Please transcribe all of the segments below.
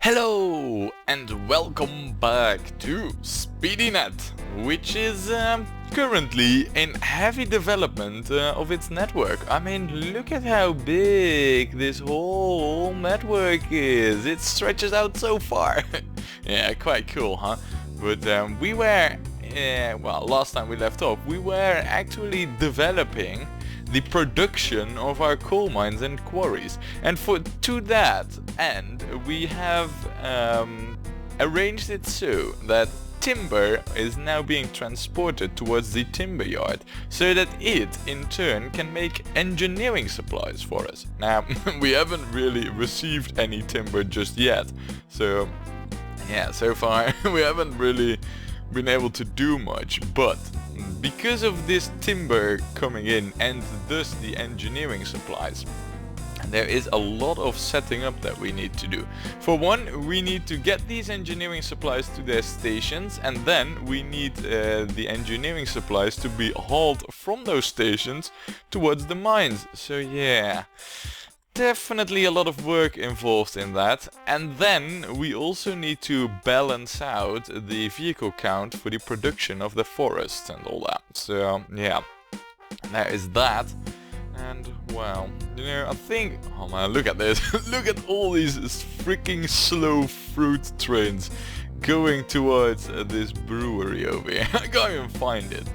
Hello and welcome back to Speedynet, which is currently in heavy development of its network. I mean, look at how big this whole network is. It stretches out so far. Yeah, quite cool, huh? But we were, well, last time we left off, we were actually developing the production of our coal mines and quarries, and to that end we have arranged it so that timber is now being transported towards the timber yard so that it in turn can make engineering supplies for us. Now we haven't really received any timber just yet, so yeah, so far we haven't really been able to do much, but because of this timber coming in and thus the engineering supplies, there is a lot of setting up that we need to do. For one, we need to get these engineering supplies to their stations, and then we need the engineering supplies to be hauled from those stations towards the mines. So yeah, definitely a lot of work involved in that. And then we also need to balance out the vehicle count for the production of the forest and all that. So yeah, there is that. And well, you know, I think, oh man, look at this. Look at all these freaking slow fruit trains going towards this brewery over here. I can't even find it.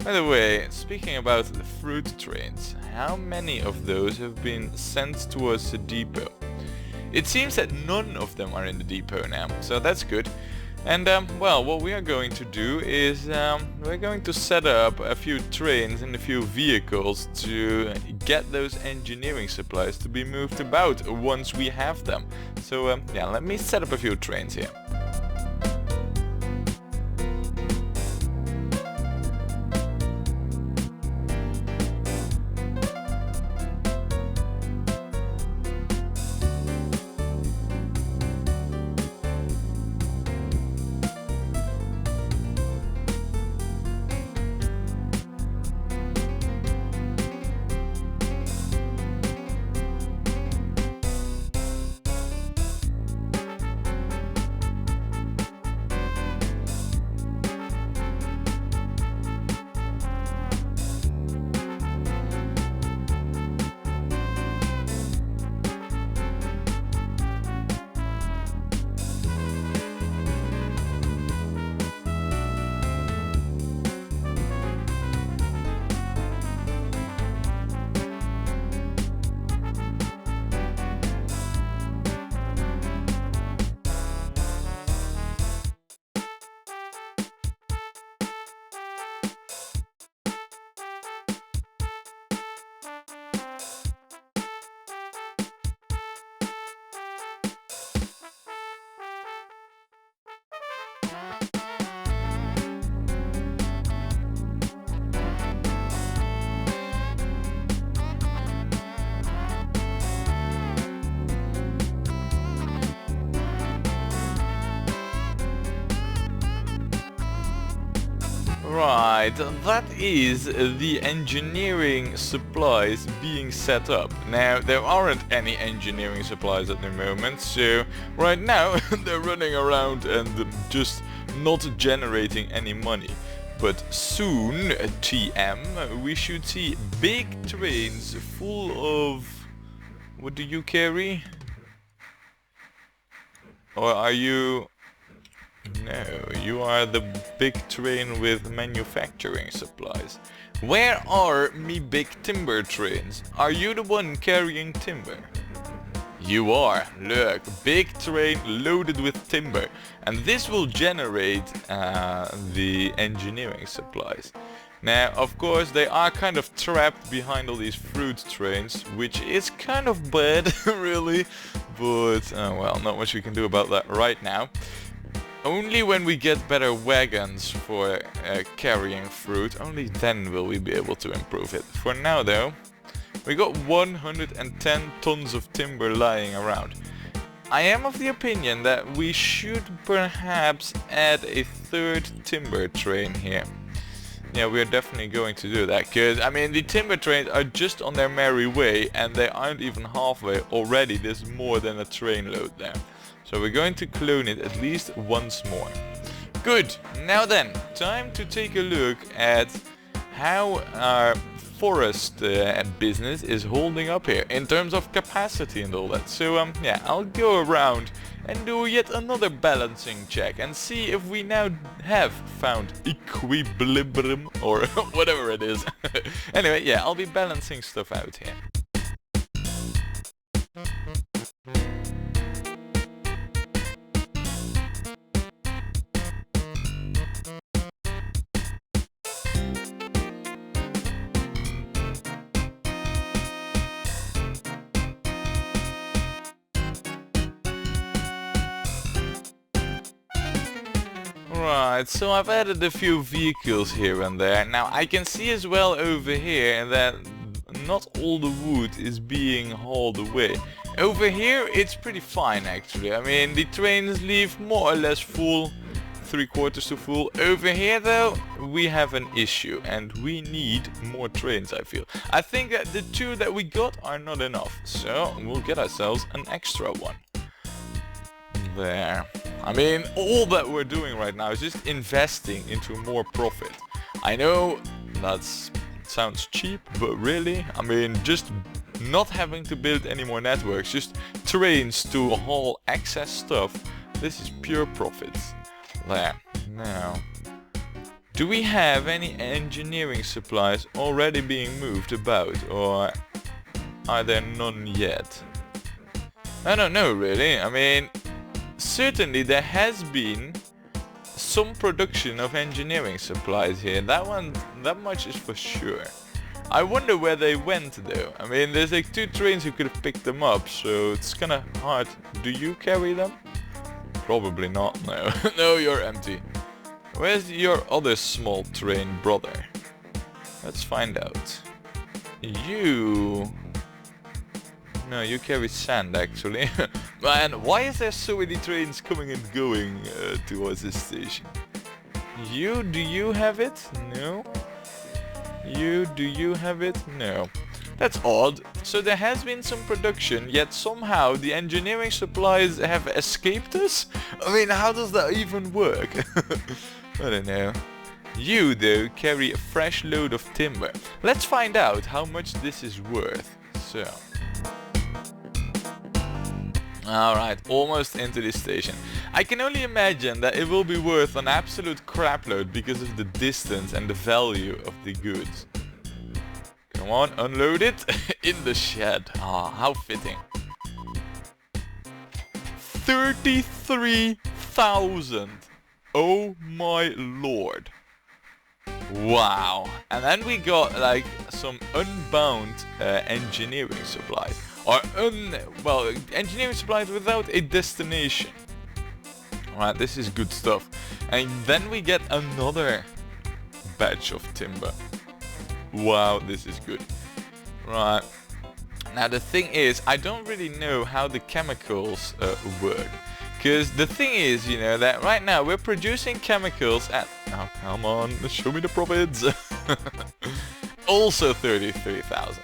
By the way, speaking about the fruit trains, how many of those have been sent towards the depot? It seems that none of them are in the depot now, so that's good. And well, what we are going to do is we're going to set up a few trains and a few vehicles to get those engineering supplies to be moved about once we have them. So yeah, let me set up a few trains here. Right, that is the engineering supplies being set up. Now, there aren't any engineering supplies at the moment, so right now they're running around and just not generating any money. But soon, TM, we should see big trains full of... What do you carry? Or are you... No, you are the big train with manufacturing supplies. Where are me big timber trains? Are you the one carrying timber? You are. Look, big train loaded with timber. And this will generate the engineering supplies. Now, of course, they are kind of trapped behind all these fruit trains, which is kind of bad, really. But, well, not much we can do about that right now. Only when we get better wagons for carrying fruit, only then will we be able to improve it. For now though, we got 110 tons of timber lying around. I am of the opinion that we should perhaps add a third timber train here. Yeah, we are definitely going to do that, because I mean the timber trains are just on their merry way and they aren't even halfway already. There's more than a train load there. So we're going to clone it at least once more. Good. Now then, time to take a look at how our forest business is holding up here in terms of capacity and all that. So yeah, I'll go around and do yet another balancing check and see if we now have found equilibrium or whatever it is. Anyway, yeah, I'll be balancing stuff out here. Right, so I've added a few vehicles here and there. Now I can see as well over here that not all the wood is being hauled away. Over here it's pretty fine actually. I mean, the trains leave more or less full, 3/4 to full. Over here though, we have an issue and we need more trains, I feel. I think that the 2 that we got are not enough, so we'll get ourselves an extra one. There. I mean, all that we're doing right now is just investing into more profit. I know that sounds cheap, but really, I mean, just not having to build any more networks, just trains to haul excess stuff, this is pure profit. There. Now, do we have any engineering supplies already being moved about, or are there none yet? I don't know really. I mean, certainly there has been some production of engineering supplies here. That much is for sure. I wonder where they went though. I mean, there's like 2 trains who could have picked them up, so it's kinda hard. Do you carry them? Probably not, no. No, you're empty. Where's your other small train brother? Let's find out. You... No, you carry sand actually. Man, why is there so many trains coming and going towards this station? You, do you have it? No. You, do you have it? No. That's odd. So there has been some production, yet somehow the engineering supplies have escaped us? I mean, how does that even work? I don't know. You, though, carry a fresh load of timber. Let's find out how much this is worth. So... Alright, almost into this station. I can only imagine that it will be worth an absolute crapload because of the distance and the value of the goods. Come on, unload it in the shed. Ah, how fitting. 33,000. Oh my lord. Wow. And then we got like some unbound engineering supplies. Or well, engineering supplies without a destination. Alright, this is good stuff. And then we get another batch of timber. Wow, this is good. Right. Now the thing is, I don't really know how the chemicals work. Because the thing is, you know, that right now we're producing chemicals at... Oh, come on, show me the profits. Also 33,000.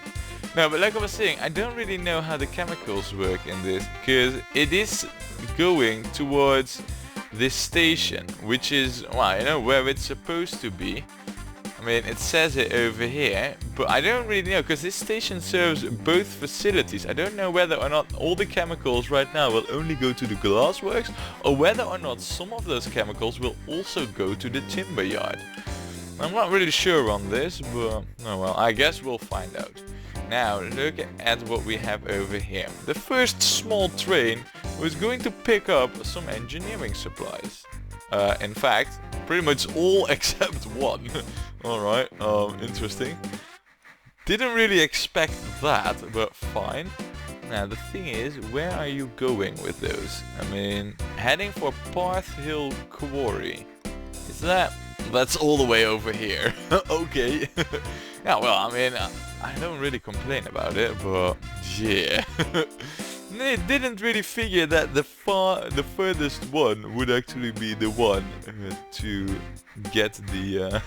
No, but like I was saying, I don't really know how the chemicals work in this, because it is going towards this station, which is, well, you know, where it's supposed to be. I mean, it says it over here, but I don't really know, because this station serves both facilities. I don't know whether or not all the chemicals right now will only go to the glassworks, or whether or not some of those chemicals will also go to the timber yard. I'm not really sure on this, but, oh well, I guess we'll find out. Now, look at what we have over here. The first small train was going to pick up some engineering supplies. In fact, pretty much all except one. Alright, interesting. Didn't really expect that, but fine. Now, the thing is, where are you going with those? I mean, heading for Path Hill Quarry. Is that... That's all the way over here. Okay. Yeah, well, I mean, I don't really complain about it, but yeah. they didn't really figure that the furthest one would actually be the one to get the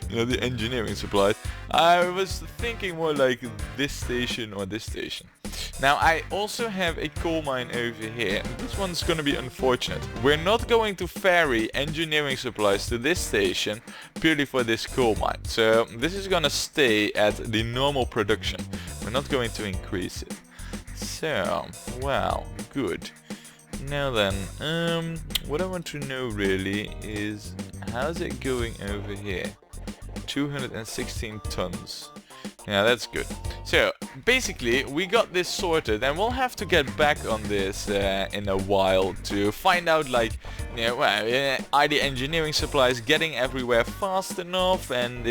the engineering supplies. I was thinking more like this station or this station. Now I also have a coal mine over here. This one's gonna be unfortunate. We're not going to ferry engineering supplies to this station purely for this coal mine. So this is gonna stay at the normal production. We're not going to increase it. So, wow, good. Now then, what I want to know really is how's it going over here? 216 tons. Yeah, that's good. So, basically, we got this sorted, and we'll have to get back on this in a while to find out, like, are the engineering supplies getting everywhere fast enough, and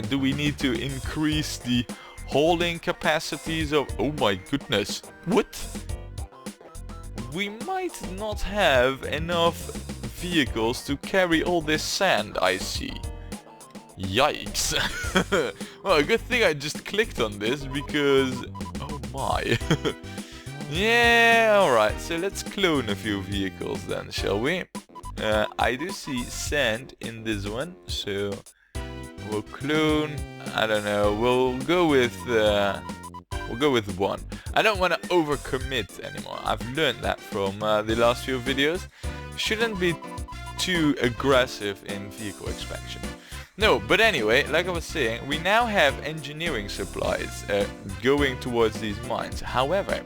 do we need to increase the holding capacities of... Oh my goodness. What? We might not have enough vehicles to carry all this sand, I see. Yikes. Well, a good thing I just clicked on this because... Oh my. Yeah, alright. So let's clone a few vehicles then, shall we? I do see sand in this one, so... We'll clone... I don't know, we'll go with one. I don't want to overcommit anymore. I've learned that from the last few videos. Shouldn't be too aggressive in vehicle expansion. No, but anyway, like I was saying, we now have engineering supplies going towards these mines. However,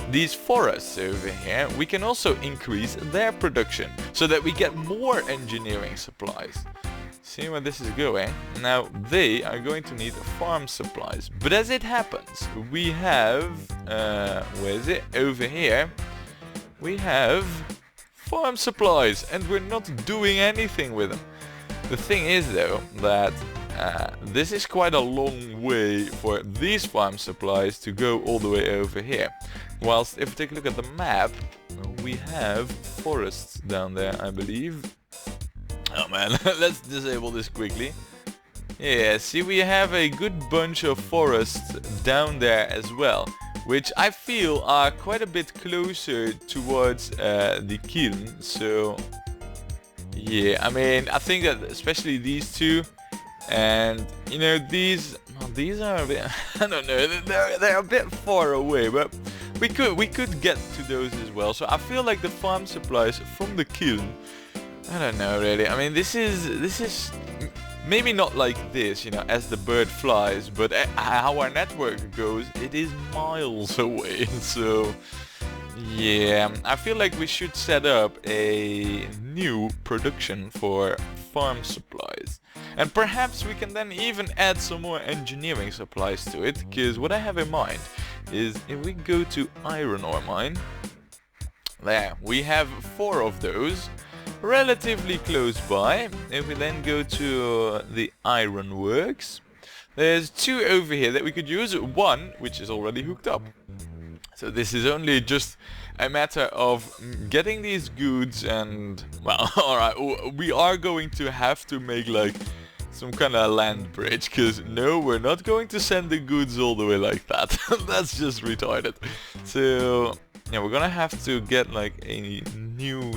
these forests over here, we can also increase their production so that we get more engineering supplies. See where this is going? Now, they are going to need farm supplies. But as it happens, we have... where is it? Over here. We have farm supplies, and we're not doing anything with them. The thing is, though, that this is quite a long way for these farm supplies to go all the way over here. Whilst, if we take a look at the map, we have forests down there, I believe. Oh man, let's disable this quickly. Yeah, see, we have a good bunch of forests down there as well, which I feel are quite a bit closer towards the kiln. So yeah, I mean, I think that especially these two, and you know, these are a bit, I don't know, they're a bit far away, but we could get to those as well. So I feel like the farm supplies from the kiln, I don't know really. I mean, this is maybe not like this, you know, as the bird flies, but how our network goes, it is miles away. So yeah, I feel like we should set up a new production for farm supplies. And perhaps we can then even add some more engineering supplies to it, because what I have in mind is if we go to iron ore mine, there, we have 4 of those. Relatively close by. If we then go to the Ironworks, there's 2 over here that we could use, 1 which is already hooked up. So this is only just a matter of getting these goods and, well, alright, we are going to have to make like some kind of land bridge, because no, we're not going to send the goods all the way like that. That's just retarded. So yeah, we're gonna have to get like a new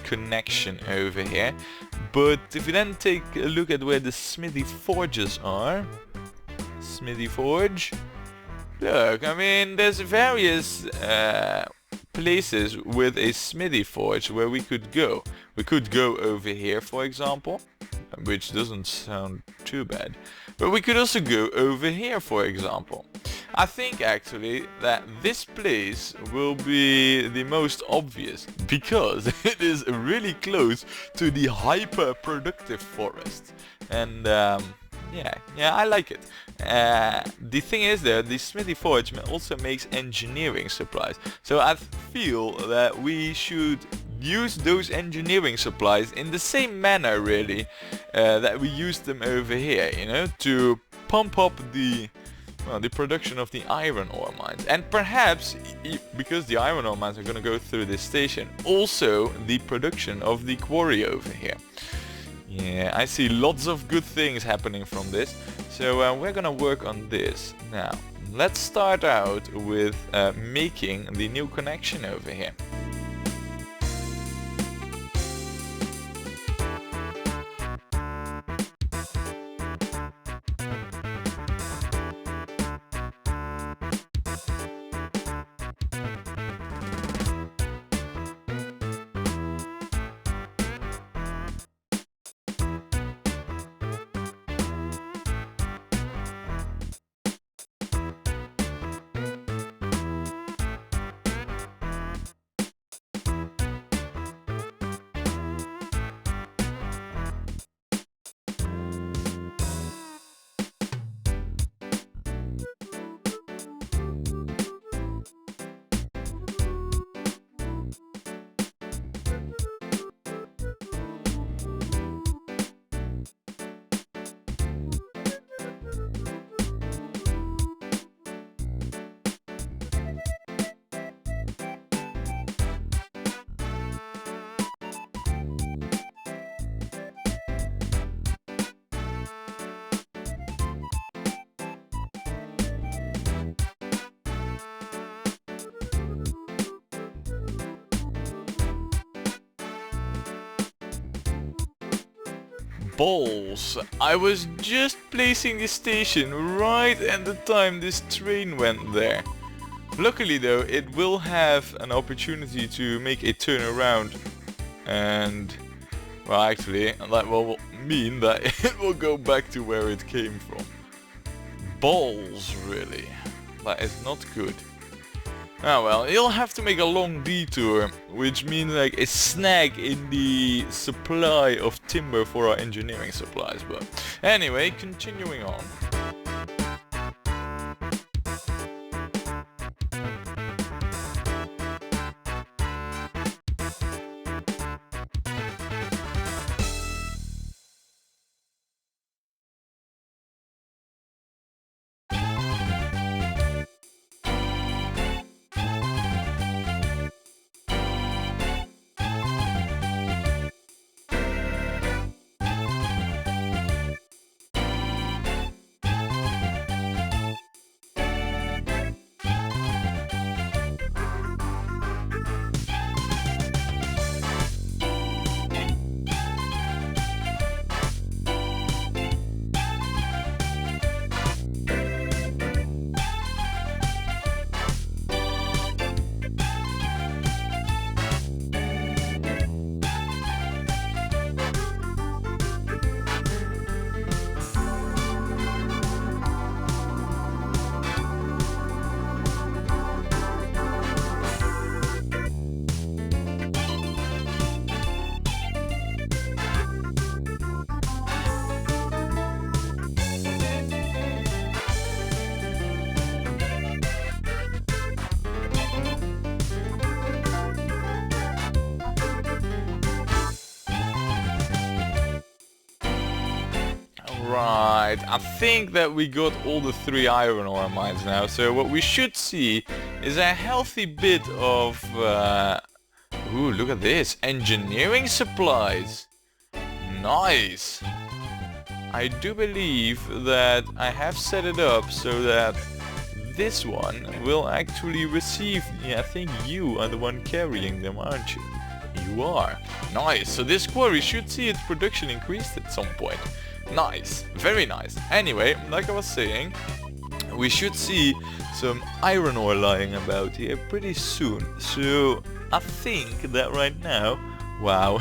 connection over here. But if you then take a look at where the Smithy forges are, Smithy forge, look, I mean, there's various places with a Smithy forge where we could go. We could go over here, for example, which doesn't sound too bad. But we could also go over here, for example. I think actually that this place will be the most obvious because it is really close to the hyper productive forest. And yeah, I like it. The thing is though, the Smithy Forge also makes engineering supplies. So I feel that we should use those engineering supplies in the same manner really that we used them over here, you know, to pump up the production of the iron ore mines. And perhaps, because the iron ore mines are going to go through this station, also the production of the quarry over here. Yeah, I see lots of good things happening from this. So we're gonna work on this. Now, let's start out with making the new connection over here. Balls! I was just placing the station right at the time this train went there. Luckily though, it will have an opportunity to make a turnaround, and well, actually that will mean that it will go back to where it came from. Balls, really. That is not good. Ah well, you'll have to make a long detour, which means like a snag in the supply of timber for our engineering supplies, but anyway, continuing on. Right, I think that we got all the 3 iron ore mines now, so what we should see is a healthy bit of... ooh, look at this, engineering supplies! Nice! I do believe that I have set it up so that this one will actually receive... Yeah, I think you are the one carrying them, aren't you? You are. Nice, so this quarry should see its production increased at some point. Nice, very nice. Anyway, like I was saying, we should see some iron ore lying about here pretty soon. So I think that right now, wow,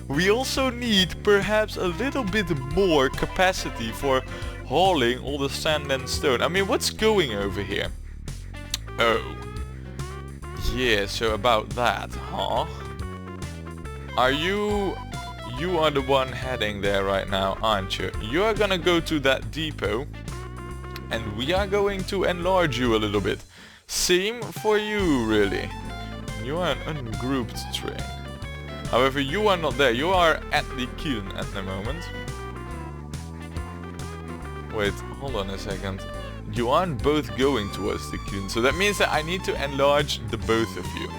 we also need perhaps a little bit more capacity for hauling all the sand and stone. I mean, what's going over here? Oh, yeah, so about that, huh? Are you... You are the one heading there right now, aren't you? You are gonna go to that depot, and we are going to enlarge you a little bit. Same for you, really. You are an ungrouped train. However, you are not there. You are at the kiln at the moment. Wait, hold on a second. You aren't both going towards the kiln, so that means that I need to enlarge the both of you.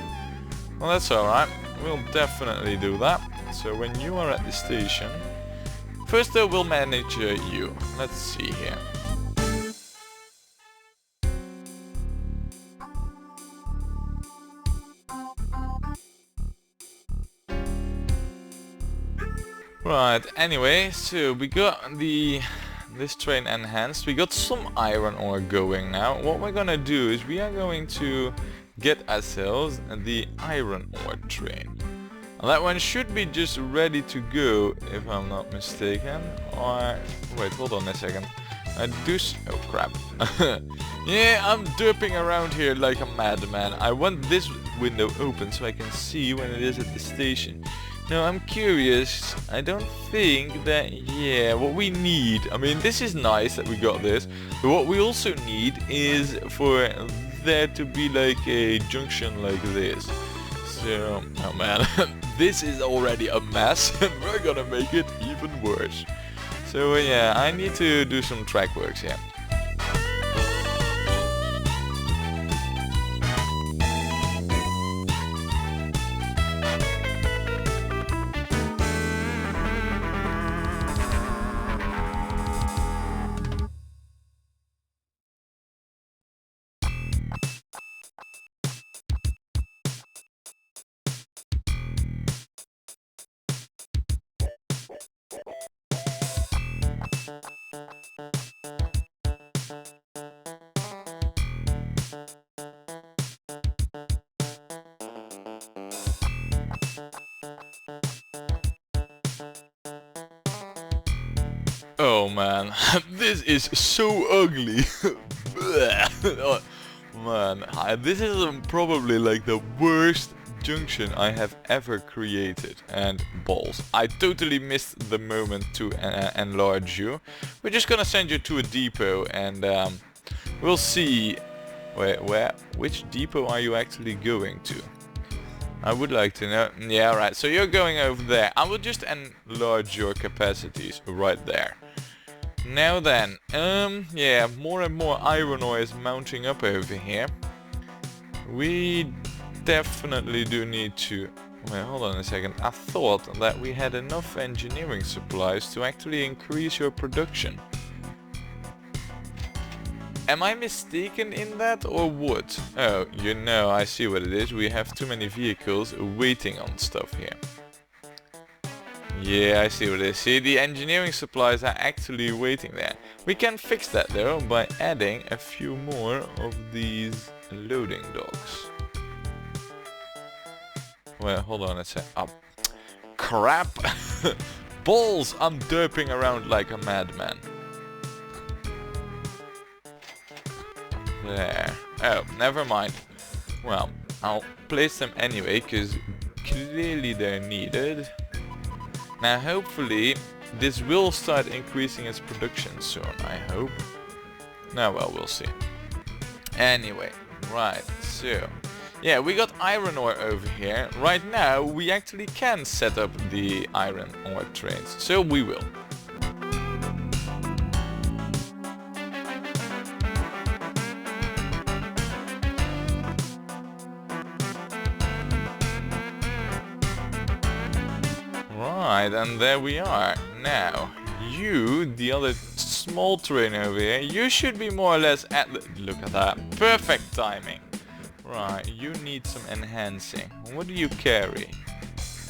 Well, that's alright. We'll definitely do that. So when you are at the station, first we'll manage you. Let's see here. Right, anyway, so we got this train enhanced. We got some iron ore going now. What we're gonna do is we are going to get ourselves the iron ore train. And that one should be just ready to go, if I'm not mistaken. Or wait, hold on a second. Oh crap. Yeah, I'm derping around here like a madman. I want this window open so I can see when it is at the station. No, I'm curious. I don't think that, yeah, what we need, I mean, this is nice that we got this, but what we also need is for there to be like a junction like this. So, oh man, this is already a mess and we're gonna make it even worse. So yeah, I need to do some track works here. Oh man, this is so ugly. Oh, man, this is probably like the worst junction I have ever created. And balls, I totally missed the moment to enlarge you. We're just gonna send you to a depot and we'll see. Which depot are you actually going to? I would like to know. Yeah, right, so you're going over there. I will just enlarge your capacities right there. Now then, yeah, more and more iron ore is mounting up over here. We definitely do need to... Wait, hold on a second. I thought that we had enough engineering supplies to actually increase your production. Am I mistaken in that or what? Oh, you know, I see what it is. We have too many vehicles waiting on stuff here. Yeah, I see what it is. See, the engineering supplies are actually waiting there. We can fix that though by adding a few more of these loading docks. Well, hold on a sec. Oh, crap! Balls! I'm derping around like a madman. There. Oh, never mind. Well, I'll place them anyway, because clearly they're needed. Now hopefully this will start increasing its production soon, I hope. Now well, we'll see. Anyway, right, so... Yeah, we got iron ore over here. Right now we actually can set up the iron ore trains, so we will. Right, and there we are. Now, you, the other small train over here, you should be more or less at the... Look at that. Perfect timing. Right, you need some enhancing. What do you carry?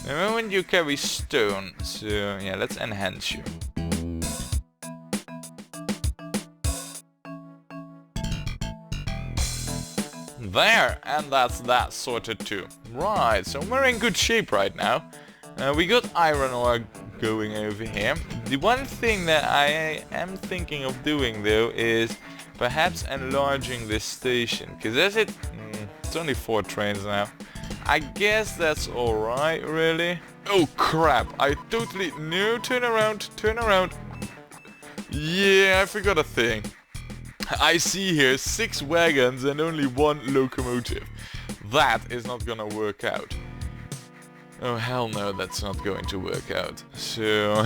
When you carry stone, so yeah, let's enhance you. There, and that's that sorted too. Right, so we're in good shape right now. We got iron ore going over here. The one thing that I am thinking of doing though is perhaps enlarging this station, because there's it's only 4 trains now. I guess that's alright, really. Oh crap, I totally... No, turn around, turn around. Yeah, I forgot a thing. I see here 6 wagons and only 1 locomotive. That is not gonna work out. Oh hell no, that's not going to work out. So,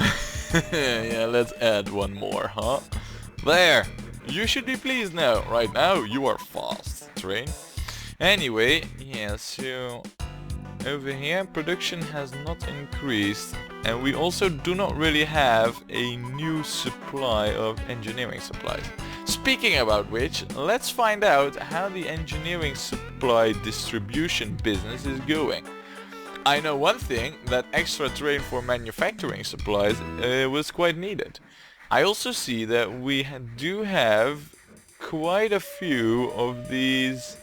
yeah, let's add 1 more, huh? There! You should be pleased now. Right now, you are fast, train. Anyway, yeah, so... Over here, production has not increased. And we also do not really have a new supply of engineering supplies. Speaking about which, let's find out how the engineering supply distribution business is going. I know one thing, that extra train for manufacturing supplies was quite needed. I also see that we do have quite a few of these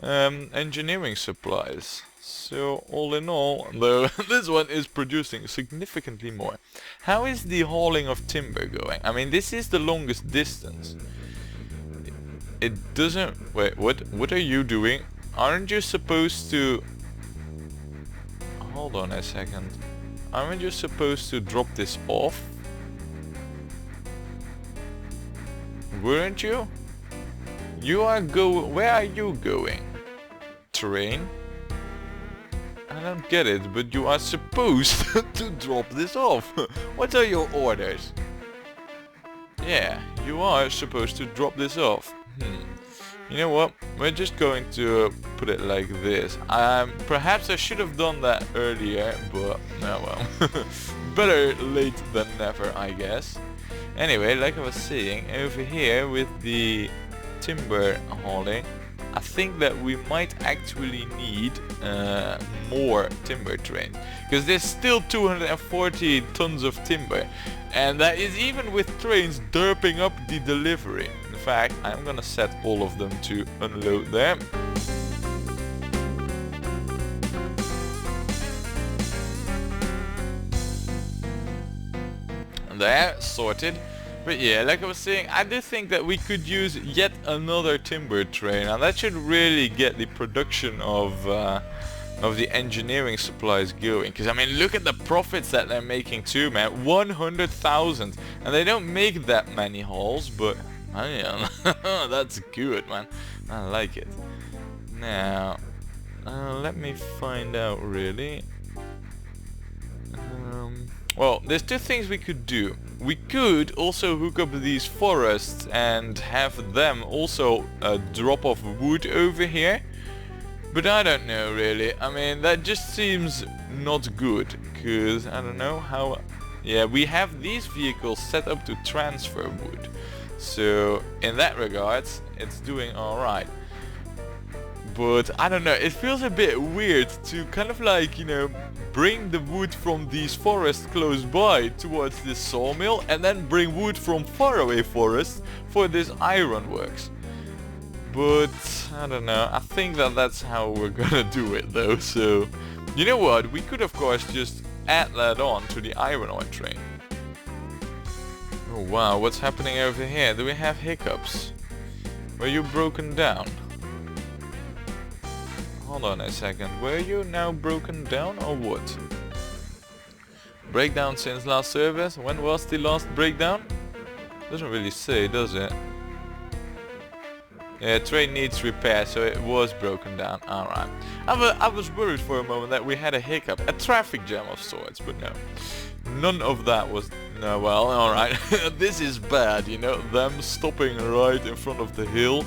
engineering supplies. So all in all, though, this one is producing significantly more. How is the hauling of timber going? I mean, this is the longest distance. It doesn't... Wait, what are you doing? Aren't you supposed to... Hold on a second. Aren't you supposed to drop this off? Weren't you? You are where are you going? Train? I don't get it, but you are supposed to drop this off. What are your orders? Yeah, you are supposed to drop this off. You know what? We're just going to put it like this. Perhaps I should have done that earlier, but no, well. Better late than never, I guess. Anyway, like I was saying, over here with the timber hauling, I think that we might actually need more timber trains, because there's still 240 tons of timber, and that is even with trains derping up the delivery. In fact, I'm gonna set all of them to unload there. There, sorted. But yeah, like I was saying, I do think that we could use yet another timber train, and that should really get the production of the engineering supplies going. Because I mean, look at the profits that they're making too, man. 100,000, and they don't make that many hauls, but man, that's good, man. I like it. Now, let me find out really. Well, there's two things we could do. We could also hook up these forests and have them also drop off wood over here. But I don't know really. I mean, that just seems not good. Because, I don't know how... Yeah, we have these vehicles set up to transfer wood. So, in that regards, it's doing alright. But, I don't know, it feels a bit weird to kind of like, you know, bring the wood from these forests close by towards this sawmill and then bring wood from faraway forests for this ironworks. But, I don't know, I think that that's how we're gonna do it though, so... You know what, we could of course just add that on to the iron ore train. Oh wow, what's happening over here? Do we have hiccups? Were you broken down? Hold on a second, were you now broken down or what? Breakdown since last service? When was the last breakdown? Doesn't really say, does it? Yeah, train needs repair, so it was broken down. Alright. I was worried for a moment that we had a hiccup, a traffic jam of sorts, but no. None of that was... No, well, alright. This is bad, you know, them stopping right in front of the hill.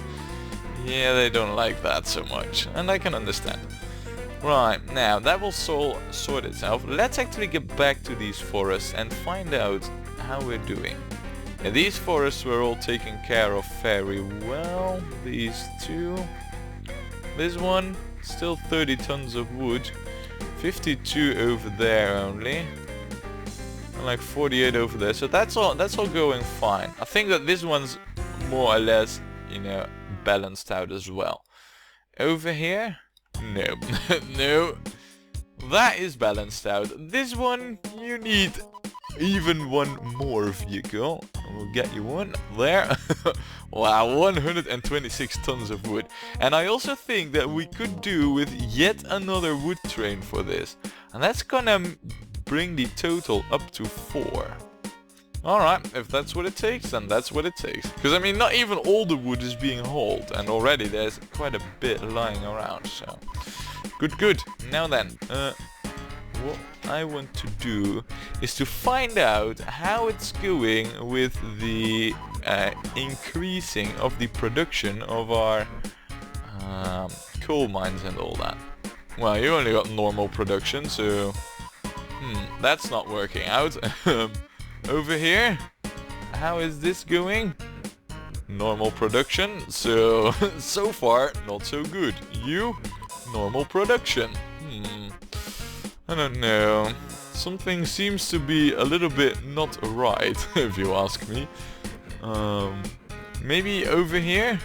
Yeah, they don't like that so much, and I can understand. Right, now that will sort itself. Let's actually get back to these forests and find out how we're doing. Yeah, these forests were all taken care of very well. These two. This one, still 30 tons of wood. 52 over there only. And like 48 over there. So that's all going fine. I think that this one's more or less, you know, balanced out as well. Over here? No. No. That is balanced out. This one, you need even one more vehicle. We'll get you one. There. Wow, 126 tons of wood. And I also think that we could do with yet another wood train for this. And that's gonna bring the total up to 4. Alright, if that's what it takes, then that's what it takes. Because I mean, not even all the wood is being hauled, and already there's quite a bit lying around, so... Good. Now then, what I want to do is to find out how it's going with the increasing of the production of our coal mines and all that. Well, you only got normal production, so... that's not working out. Over here, how is this going? Normal production, so far not so good. You, normal production. I don't know. Something seems to be a little bit not right, if you ask me. Maybe over here?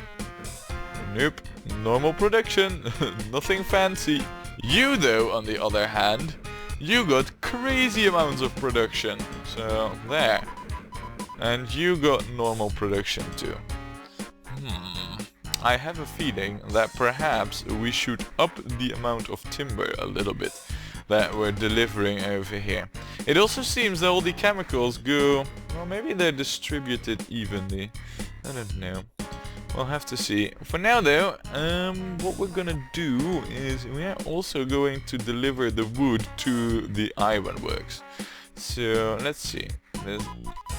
Nope. Normal production. Nothing fancy. You though, on the other hand, you got crazy amounts of production. So, there. And you got normal production too. I have a feeling that perhaps we should up the amount of timber a little bit that we're delivering over here. It also seems that all the chemicals go, well, maybe they're distributed evenly. I don't know. We'll have to see. For now though, what we're gonna do is we are also going to deliver the wood to the Ironworks. So let's see.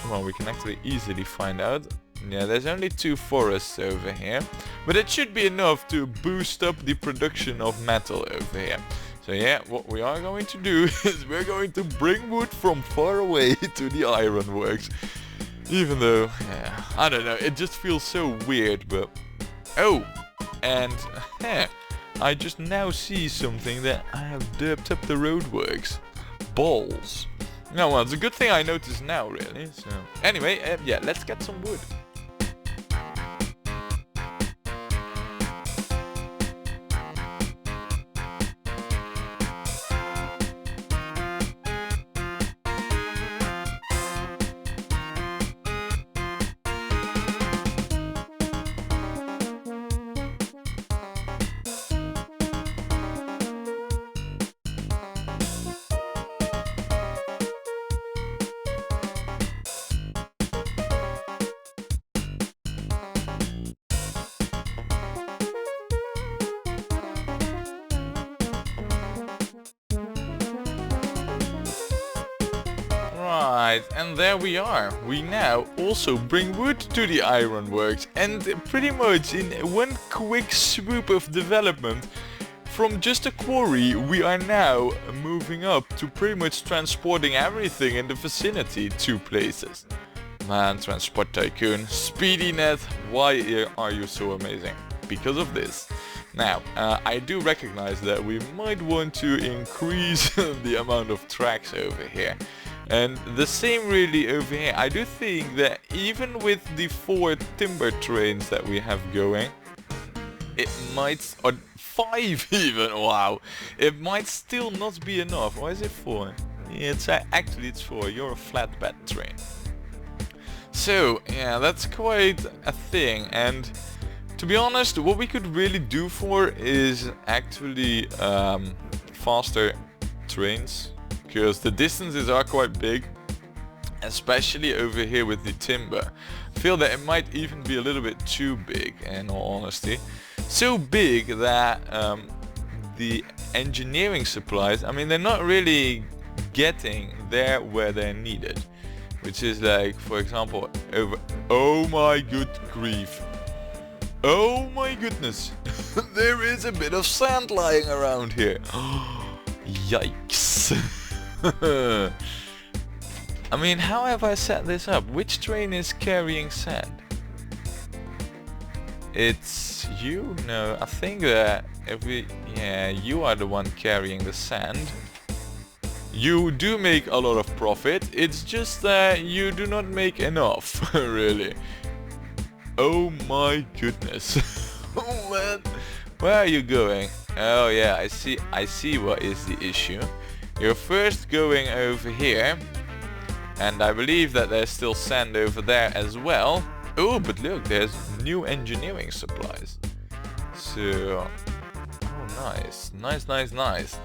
Well, we can actually easily find out. Yeah, there's only 2 forests over here, but it should be enough to boost up the production of metal over here. So yeah, what we are going to do is we're going to bring wood from far away to the Ironworks. Even though, yeah, I don't know, it just feels so weird, but... Oh! And, I just now see something that I have derped up the roadworks. Balls. No, well, it's a good thing I noticed now, really, so... Anyway, yeah, let's get some wood. Right, and there we are. We now also bring wood to the Ironworks, and pretty much in one quick swoop of development, from just a quarry we are now moving up to pretty much transporting everything in the vicinity to places. Man, Transport Tycoon, Speedynet, why are you so amazing? Because of this. Now, I do recognize that we might want to increase the amount of tracks over here. And the same really over here. I do think that even with the 4 timber trains that we have going, it might, or 5 even, wow, it might still not be enough. Why is it 4? Yeah, it's actually it's 4. You're a flatbed train. So yeah, that's quite a thing. And to be honest, what we could really do for is actually faster trains. Because the distances are quite big, especially over here with the timber. I feel that it might even be a little bit too big, in all honesty. So big that the engineering supplies, I mean, they're not really getting there where they're needed. Which is like, for example, over... Oh my good grief. Oh my goodness. There is a bit of sand lying around here. Yikes. I mean, how have I set this up? Which train is carrying sand? It's you? No, I think that if we... Yeah, you are the one carrying the sand. You do make a lot of profit, it's just that you do not make enough, really. Oh my goodness. Oh man. Where are you going? Oh yeah, I see what is the issue. You're first going over here, and I believe that there's still sand over there as well. Oh, but look, there's new engineering supplies. So, oh nice, nice.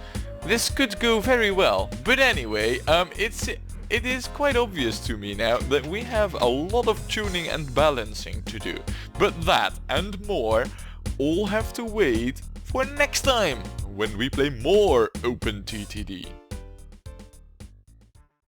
This could go very well. But anyway, it is quite obvious to me now that we have a lot of tuning and balancing to do. But that and more all have to wait for next time when we play more OpenTTD.